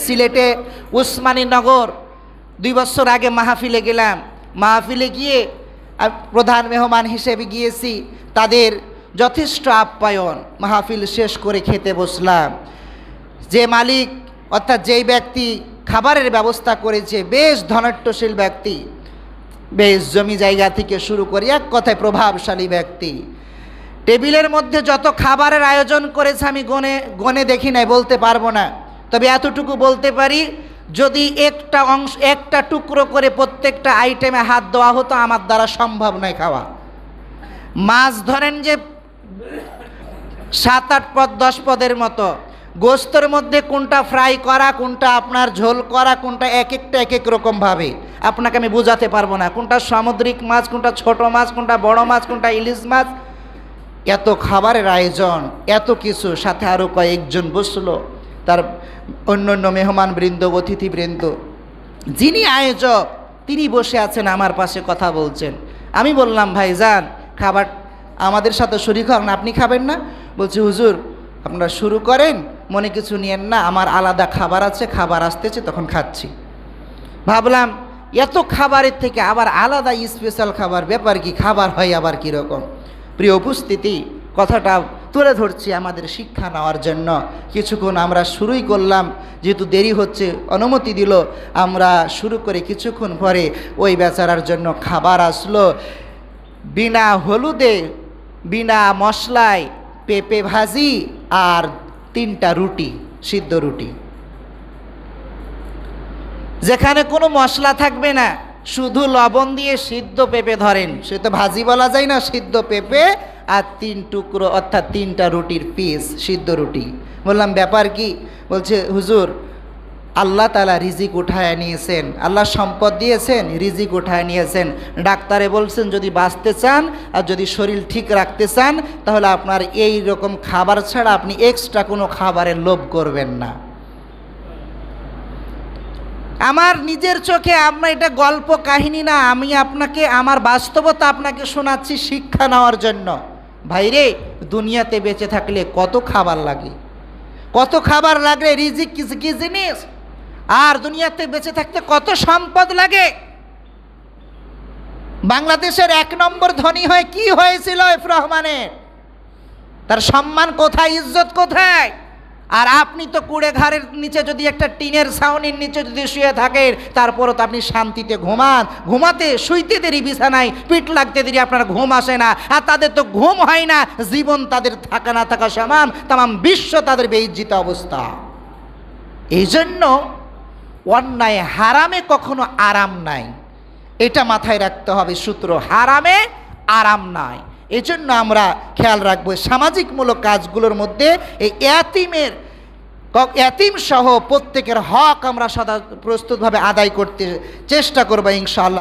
সিলেটে উসমানীনগর 2 বছর আগে মাহফিলে গেলাম। মাহফিলে গিয়ে প্রধান মেহমান হিসেবে গিয়েছি, তাদের যথেষ্ট আপ্যায়ন। মাহফিল শেষ করে খেতে বসলাম। যে মালিক অর্থাৎ যেই ব্যক্তি খাবারের ব্যবস্থা করেছে বেশ ধনাঢ্যশীল ব্যক্তি, বেশ জমি জায়গা থেকে শুরু করে এক কথায় প্রভাবশালী ব্যক্তি। টেবিলের মধ্যে যত খাবারের আয়োজন করেছে আমি গনে দেখি নাই, বলতে পারবো না। তবে এতটুকু বলতে পারি, যদি একটা টুকরো করে প্রত্যেকটা আইটেমে হাত দেওয়া হতো আমার দ্বারা সম্ভব নয় খাওয়া। মাছ ধরেন যে 7-8 পদ 10 পদের মতো, গোস্তর মধ্যে কোনটা ফ্রাই করা, কোনটা আপনার ঝোল করা, কোনটা এক এক রকমভাবে আপনাকে আমি বোঝাতে পারবো না। কোনটা সামুদ্রিক মাছ, কোনটা ছোট মাছ, কোনটা বড় মাছ, কোনটা ইলিশ মাছ, এত খাবারের আয়োজন, এত কিছু। সাথে আরও কয়েকজন বসলো, তার অন্য মেহমান বৃন্দ, অতিথিবৃন্দ। যিনি আয়োজক তিনি বসে আছেন, আমার পাশে কথা বলছেন। আমি বললাম, ভাইজান খাবার আমাদের সাথে শরীক হন, আপনি খাবেন না? বলছে, হুজুর আপনারা শুরু করেন, মনে কিছু নিয়েন না, আমার আলাদা খাবার আছে, খাবার আসতেছে তখন খাচ্ছি। ভাবলাম এত খাবারের থেকে আবার আলাদা স্পেশাল খাবার, ব্যাপার কি? খাবার হয় আবার কীরকম? প্রিয় উপস্থিতি, কথাটা তুলে ধরছি আমাদের শিক্ষা নেওয়ার জন্য। কিছুক্ষণ আমরা শুরুই করলাম, যেহেতু দেরি হচ্ছে অনুমতি দিল, আমরা শুরু করে কিছুক্ষণ পরে ওই বেচারার জন্য খাবার আসলো। বিনা হলুদে বিনা মশলায় পেঁপে ভাজি আর 3টা রুটি, সিদ্ধ রুটি, যেখানে কোনো মশলা থাকবে না, শুধু লবণ দিয়ে সিদ্ধ পেঁপে ধরেন, সে তো ভাজি বলা যায় না, সিদ্ধ পেঁপে আর 3 টুকরো অর্থাৎ 3টা রুটির পিস, সিদ্ধ রুটি। বললাম ব্যাপার কি? বলছে, হুজুর আল্লাহ তাআলা রিজিক উঠায় নিয়েছেন, আল্লাহ সম্পদ দিয়েছেন, রিজিক উঠায় নিয়েছেন। ডাক্তারে বলছেন যদি বাঁচতে চান আর যদি শরীর ঠিক রাখতে চান তাহলে আপনার এই রকম খাবার ছাড়া আপনি এক্সট্রা কোনো খাবারের লোভ করবেন না। আমার নিজের চোখে, আমরা এটা গল্প কাহিনী না, আমি আপনাকে আমার বাস্তবতা আপনাকে শোনাচ্ছি শিক্ষা নেওয়ার জন্য। ভাইরে, দুনিয়াতে বেঁচে থাকলে কত খাবার লাগে, কত খাবার লাগে, রিজিক কি জিনিস, আর দুনিয়াতে বেঁচে থাকতে কত সম্পদ লাগে। বাংলাদেশের 1 নম্বর ধনী হয়ে কি হয়েছিল এফ রহমানের? তার সম্মান কোথায়, ইজ্জত কোথায়? আর আপনি তো কুড়ে ঘরের নিচে যদি একটা টিনের ছাউনির নিচে যদি শুয়ে থাকেন, তারপরও তো আপনি শান্তিতে ঘুমান। ঘুমাতে শুইতে দেরি, বিছানায় পিঠ লাগতে দেরি, আপনার ঘুম আসে না। আর তাদের তো ঘুম হয় না, জীবন তাদের থাকা না থাকা সমান, তামাম বিশ্ব তাদের বেইজ্জিত অবস্থা। এই জন্য অন্যায় হারামে কখনো আরাম নাই, এটা মাথায় রাখতে হবে সূত্র। হারামে আরাম নাই। এজন্য আমরা খেয়াল রাখবো সামাজিকমূলক কাজগুলোর মধ্যে এই এতিম সহ প্রত্যেকের হক আমরা সদা প্রস্তুতভাবে আদায় করতে চেষ্টা করবো ইনশাআল্লাহ।